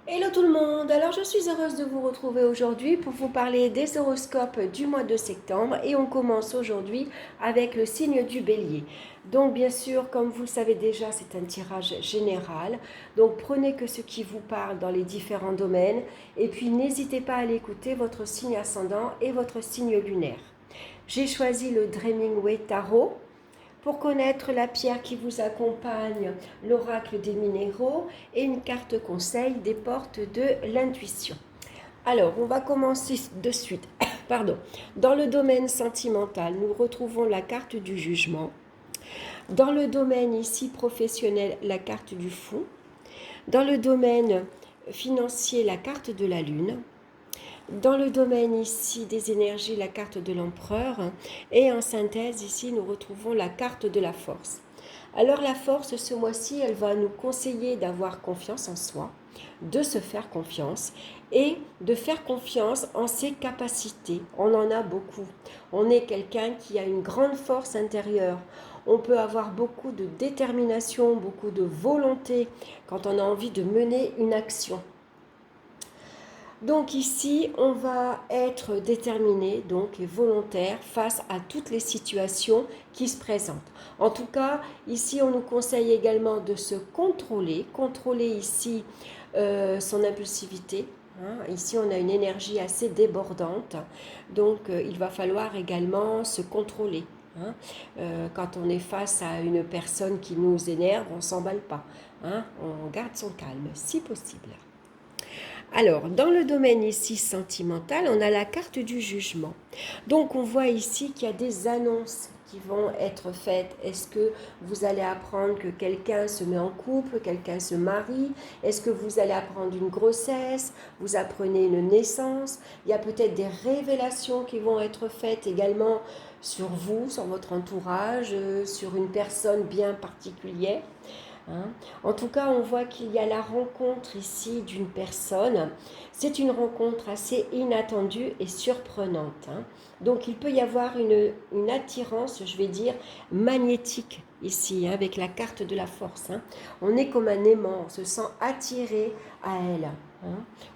Hello tout le monde, alors je suis heureuse de vous retrouver aujourd'hui pour vous parler des horoscopes du mois de septembre et on commence aujourd'hui avec le signe du bélier. Donc bien sûr, comme vous le savez déjà, c'est un tirage général, donc prenez que ce qui vous parle dans les différents domaines et puis n'hésitez pas à l'écouter votre signe ascendant et votre signe lunaire. J'ai choisi le Dreaming Way Tarot pour connaître la pierre qui vous accompagne, l'oracle des minéraux et une carte conseil des portes de l'intuition. Alors, on va commencer de suite. Pardon. Dans le domaine sentimental, nous retrouvons la carte du jugement. Dans le domaine ici professionnel, la carte du fou. Dans le domaine financier, la carte de la lune. Dans le domaine ici des énergies, la carte de l'empereur. Et en synthèse, ici, nous retrouvons la carte de la force. Alors la force, ce mois-ci, elle va nous conseiller d'avoir confiance en soi, de se faire confiance et de faire confiance en ses capacités. On en a beaucoup. On est quelqu'un qui a une grande force intérieure. On peut avoir beaucoup de détermination, beaucoup de volonté quand on a envie de mener une action. Donc ici, on va être déterminé donc et volontaire face à toutes les situations qui se présentent. En tout cas, ici, on nous conseille également de se contrôler ici son impulsivité. Ici, on a une énergie assez débordante, donc il va falloir également se contrôler. Quand on est face à une personne qui nous énerve, on ne s'emballe pas. On garde son calme, si possible. Alors, dans le domaine ici sentimental, on a la carte du jugement. Donc, on voit ici qu'il y a des annonces qui vont être faites. Est-ce que vous allez apprendre que quelqu'un se met en couple, quelqu'un se marie? Est-ce que vous allez apprendre une grossesse? Vous apprenez une naissance? Il y a peut-être des révélations qui vont être faites également sur vous, sur votre entourage, sur une personne bien particulière. En tout cas, on voit qu'il y a la rencontre ici d'une personne. C'est une rencontre assez inattendue et surprenante. Donc, il peut y avoir une attirance, je vais dire, magnétique ici, avec la carte de la force. On est comme un aimant, on se sent attiré à elle.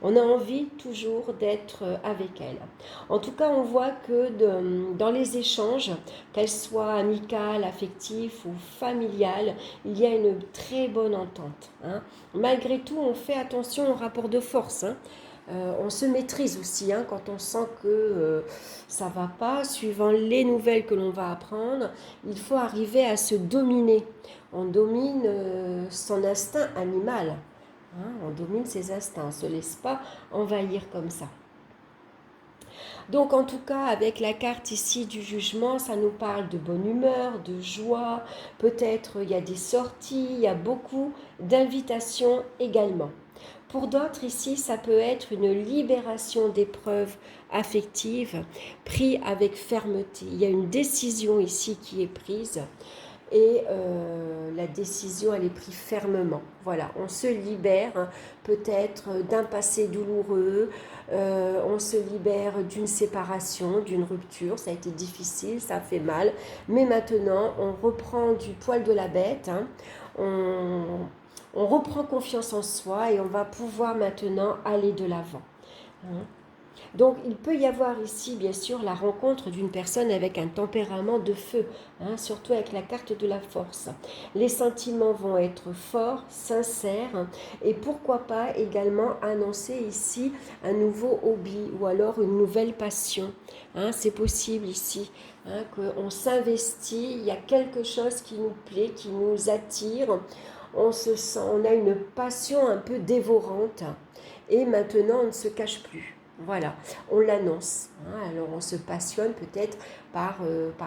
On a envie toujours d'être avec elle. En tout cas, on voit que dans les échanges, qu'elles soient amicales, affectives ou familiales, il y a une très bonne entente. Malgré tout, on fait attention au rapport de force. On se maîtrise aussi quand on sent que ça ne va pas, suivant les nouvelles que l'on va apprendre, il faut arriver à se dominer. On domine son instinct animal. On domine ses instincts, on ne se laisse pas envahir comme ça. Donc en tout cas, avec la carte ici du jugement, ça nous parle de bonne humeur, de joie, peut-être il y a des sorties, il y a beaucoup d'invitations également. Pour d'autres ici, ça peut être une libération d'épreuves affectives prise avec fermeté. Il y a une décision ici qui est prise et la décision elle est prise fermement. Voilà, on se libère peut-être d'un passé douloureux, on se libère d'une séparation, d'une rupture, ça a été difficile, ça a fait mal, mais maintenant on reprend du poil de la bête, on reprend confiance en soi et on va pouvoir maintenant aller de l'avant. Donc il peut y avoir ici bien sûr la rencontre d'une personne avec un tempérament de feu, surtout avec la carte de la force. Les sentiments vont être forts, sincères et pourquoi pas également annoncer ici un nouveau hobby ou alors une nouvelle passion. C'est possible ici qu'on s'investit, il y a quelque chose qui nous plaît, qui nous attire, on se sent, on a une passion un peu dévorante et maintenant on ne se cache plus. Voilà, on l'annonce. Alors on se passionne peut-être par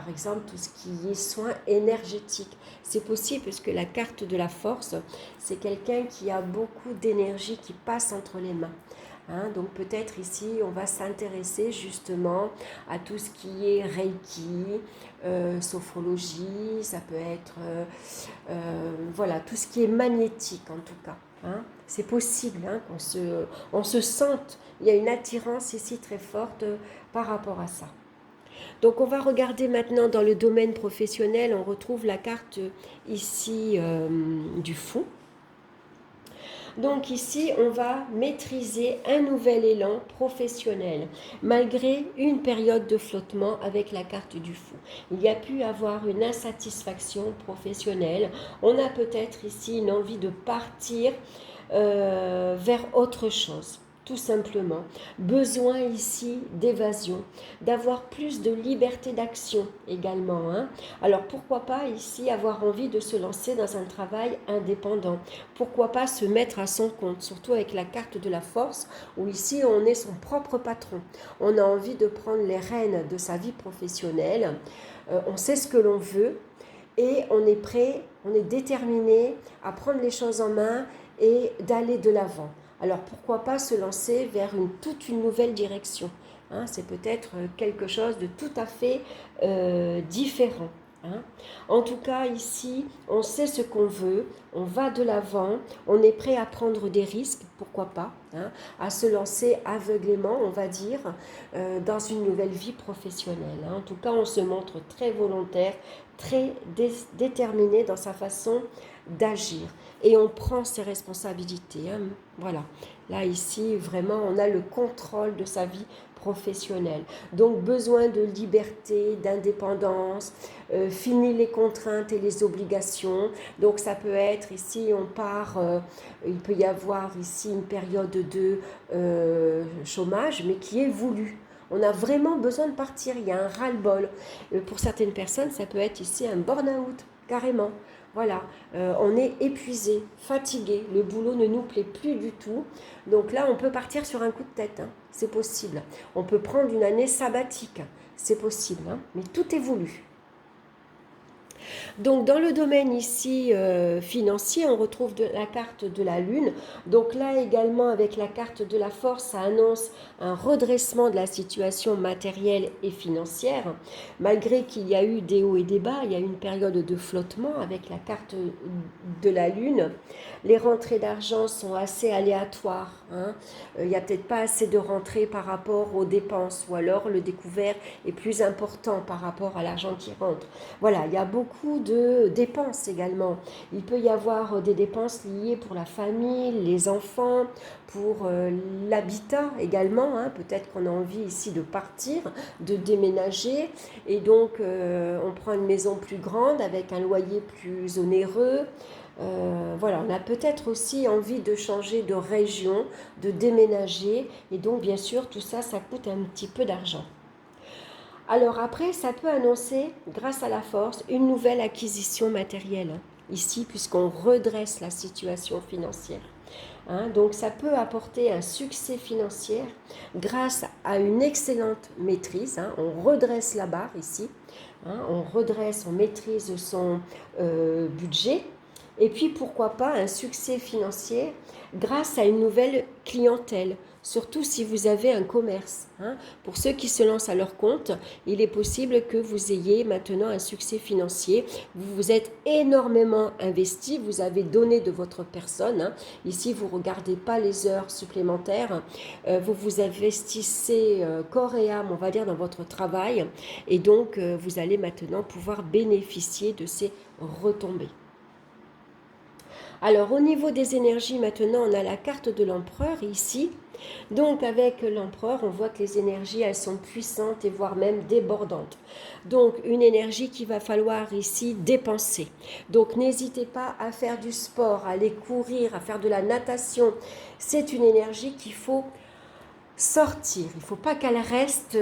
exemple tout ce qui est soins énergétiques. C'est possible parce que la carte de la force, c'est quelqu'un qui a beaucoup d'énergie qui passe entre les mains. Donc peut-être ici, on va s'intéresser justement à tout ce qui est Reiki, sophrologie, ça peut être voilà, tout ce qui est magnétique en tout cas. C'est possible on se sente, il y a une attirance ici très forte par rapport à ça. Donc on va regarder maintenant dans le domaine professionnel, on retrouve la carte ici du fond. Donc ici, on va maîtriser un nouvel élan professionnel, malgré une période de flottement avec la carte du fou. Il y a pu avoir une insatisfaction professionnelle. On a peut-être ici une envie de partir vers autre chose. Tout simplement. Besoin ici d'évasion, d'avoir plus de liberté d'action également. Alors pourquoi pas ici avoir envie de se lancer dans un travail indépendant? Pourquoi pas se mettre à son compte, surtout avec la carte de la force, où ici on est son propre patron. On a envie de prendre les rênes de sa vie professionnelle, on sait ce que l'on veut et on est prêt, on est déterminé à prendre les choses en main et d'aller de l'avant. Alors pourquoi pas se lancer vers toute une nouvelle direction, c'est peut-être quelque chose de tout à fait différent. En tout cas, ici, on sait ce qu'on veut, on va de l'avant, on est prêt à prendre des risques, pourquoi pas, à se lancer aveuglément, on va dire, dans une nouvelle vie professionnelle. En tout cas, on se montre très volontaire, très déterminé dans sa façon d'agir. Et on prend ses responsabilités. Voilà. Là, ici, vraiment, on a le contrôle de sa vie professionnelle. Donc, besoin de liberté, d'indépendance, fini les contraintes et les obligations. Donc, ça peut être ici, on part, il peut y avoir ici une période de chômage, mais qui est voulue. On a vraiment besoin de partir, il y a un ras-le-bol. Pour certaines personnes, ça peut être ici un burn-out, carrément. Voilà, on est épuisé, fatigué, le boulot ne nous plaît plus du tout. Donc là, on peut partir sur un coup de tête, c'est possible. On peut prendre une année sabbatique, c'est possible, mais tout est voulu. Donc dans le domaine ici financier, on retrouve la carte de la Lune. Donc là également avec la carte de la force, ça annonce un redressement de la situation matérielle et financière. Malgré qu'il y a eu des hauts et des bas, il y a eu une période de flottement avec la carte de la Lune. Les rentrées d'argent sont assez aléatoires. Il n'y a peut-être pas assez de rentrées par rapport aux dépenses, ou alors le découvert est plus important par rapport à l'argent qui rentre. Voilà, il y a beaucoup de dépenses également. Il peut y avoir des dépenses liées pour la famille, les enfants, pour l'habitat également. Peut-être qu'on a envie ici de partir, de déménager, et donc on prend une maison plus grande avec un loyer plus onéreux. Voilà, on a peut-être aussi envie de changer de région, de déménager, et donc bien sûr tout ça, ça coûte un petit peu d'argent. Alors après, ça peut annoncer, grâce à la force, une nouvelle acquisition matérielle, ici, puisqu'on redresse la situation financière. Donc ça peut apporter un succès financier grâce à une excellente maîtrise. On redresse la barre ici, on redresse, on maîtrise son budget. Et puis pourquoi pas un succès financier grâce à une nouvelle clientèle, surtout si vous avez un commerce. Pour ceux qui se lancent à leur compte, il est possible que vous ayez maintenant un succès financier. Vous vous êtes énormément investi, vous avez donné de votre personne. Ici, vous ne regardez pas les heures supplémentaires, vous vous investissez corps et âme, on va dire, dans votre travail. Et donc, vous allez maintenant pouvoir bénéficier de ces retombées. Alors au niveau des énergies maintenant, on a la carte de l'empereur ici. Donc avec l'empereur, on voit que les énergies, elles sont puissantes et voire même débordantes. Donc une énergie qu'il va falloir ici dépenser. Donc n'hésitez pas à faire du sport, à aller courir, à faire de la natation. C'est une énergie qu'il faut sortir. Il ne faut pas qu'elle reste,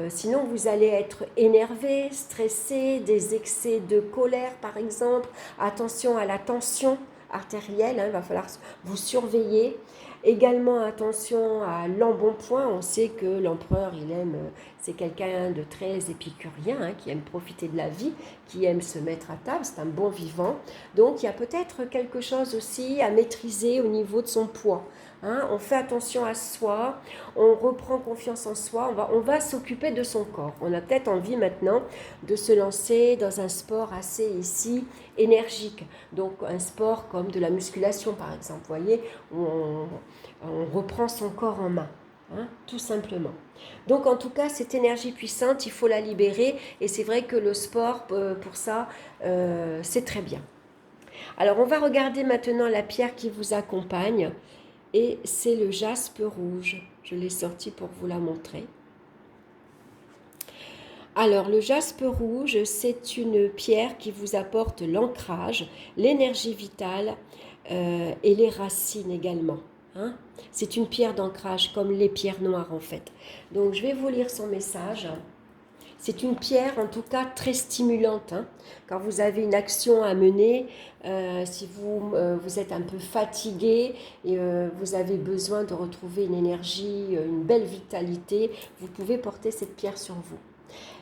sinon vous allez être énervé, stressé, des excès de colère par exemple. Attention à la tension artérielle, il va falloir vous surveiller. Également attention à l'embonpoint. On sait que l'empereur, c'est quelqu'un de très épicurien, qui aime profiter de la vie, qui aime se mettre à table, c'est un bon vivant. Donc il y a peut-être quelque chose aussi à maîtriser au niveau de son poids. On fait attention à soi, on reprend confiance en soi, on va s'occuper de son corps. On a peut-être envie maintenant de se lancer dans un sport assez ici énergique. Donc un sport comme de la musculation par exemple, vous voyez, où on reprend son corps en main. Tout simplement. Donc en tout cas, cette énergie puissante, il faut la libérer et c'est vrai que le sport, pour ça, c'est très bien. Alors, on va regarder maintenant la pierre qui vous accompagne. Et c'est le jaspe rouge. Je l'ai sorti pour vous la montrer. Alors, le jaspe rouge, c'est une pierre qui vous apporte l'ancrage, l'énergie vitale et les racines également. Hein. C'est une pierre d'ancrage, comme les pierres noires en fait. Donc, je vais vous lire son message. C'est une pierre en tout cas très stimulante. Hein. Quand vous avez une action à mener, si vous êtes un peu fatigué et vous avez besoin de retrouver une énergie, une belle vitalité, vous pouvez porter cette pierre sur vous.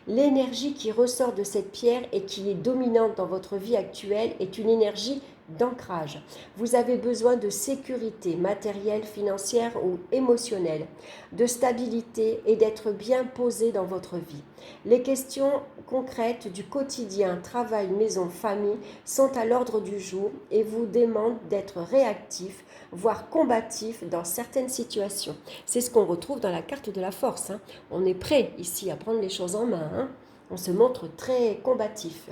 L'énergie qui ressort de cette pierre et qui est dominante dans votre vie actuelle est une énergie d'ancrage. Vous avez besoin de sécurité matérielle, financière ou émotionnelle, de stabilité et d'être bien posé dans votre vie. Les questions concrètes du quotidien, travail, maison, famille sont à l'ordre du jour et vous demandent d'être réactif, voire combatif dans certaines situations. C'est ce qu'on retrouve dans la carte de la force. Hein. On est prêt ici à prendre les choses en main. Hein. On se montre très combatif.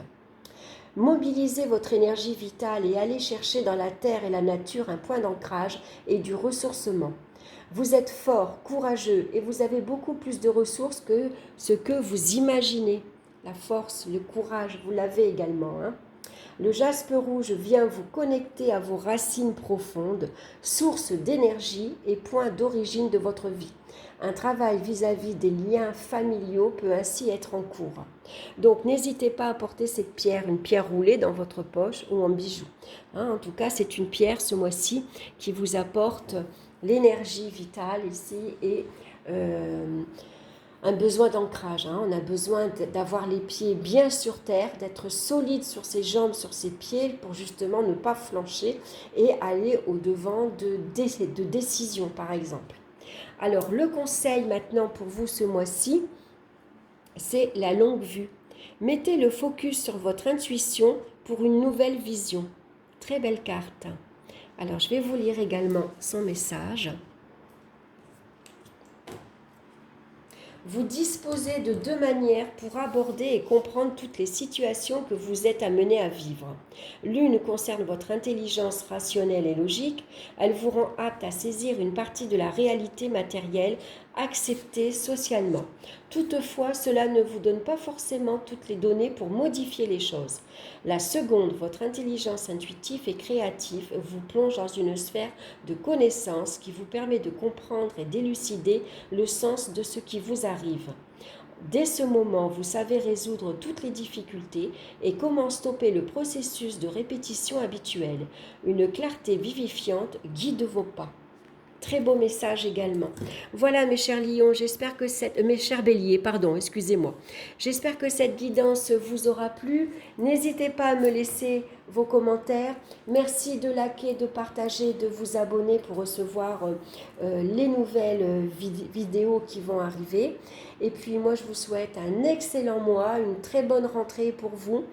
Mobilisez votre énergie vitale et allez chercher dans la terre et la nature un point d'ancrage et du ressourcement. Vous êtes fort, courageux et vous avez beaucoup plus de ressources que ce que vous imaginez. La force, le courage, vous l'avez également. Hein. Le jaspe rouge vient vous connecter à vos racines profondes, source d'énergie et point d'origine de votre vie. Un travail vis-à-vis des liens familiaux peut ainsi être en cours. Donc n'hésitez pas à porter cette pierre, une pierre roulée dans votre poche ou en bijou. Hein, en tout cas, c'est une pierre ce mois-ci qui vous apporte l'énergie vitale ici et un besoin d'ancrage. Hein. On a besoin d'avoir les pieds bien sur terre, d'être solide sur ses jambes, sur ses pieds pour justement ne pas flancher et aller au-devant de décisions par exemple. Alors le conseil maintenant pour vous ce mois-ci, c'est la longue vue. Mettez le focus sur votre intuition pour une nouvelle vision. Très belle carte. Alors je vais vous lire également son message. Vous disposez de deux manières pour aborder et comprendre toutes les situations que vous êtes amené à vivre. L'une concerne votre intelligence rationnelle et logique. Elle vous rend apte à saisir une partie de la réalité matérielle acceptée socialement. Toutefois, cela ne vous donne pas forcément toutes les données pour modifier les choses. La seconde, votre intelligence intuitive et créative, vous plonge dans une sphère de connaissances qui vous permet de comprendre et d'élucider le sens de ce qui vous arrive. Dès ce moment, vous savez résoudre toutes les difficultés et comment stopper le processus de répétition habituelle. Une clarté vivifiante guide vos pas. Très beau message également. Voilà mes chers lions, j'espère que mes chers béliers, pardon, excusez-moi. J'espère que cette guidance vous aura plu. N'hésitez pas à me laisser vos commentaires. Merci de liker, de partager, de vous abonner pour recevoir les nouvelles vidéos qui vont arriver. Et puis moi je vous souhaite un excellent mois, une très bonne rentrée pour vous.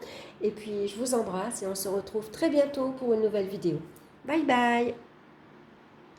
Et puis je vous embrasse et on se retrouve très bientôt pour une nouvelle vidéo. Bye bye!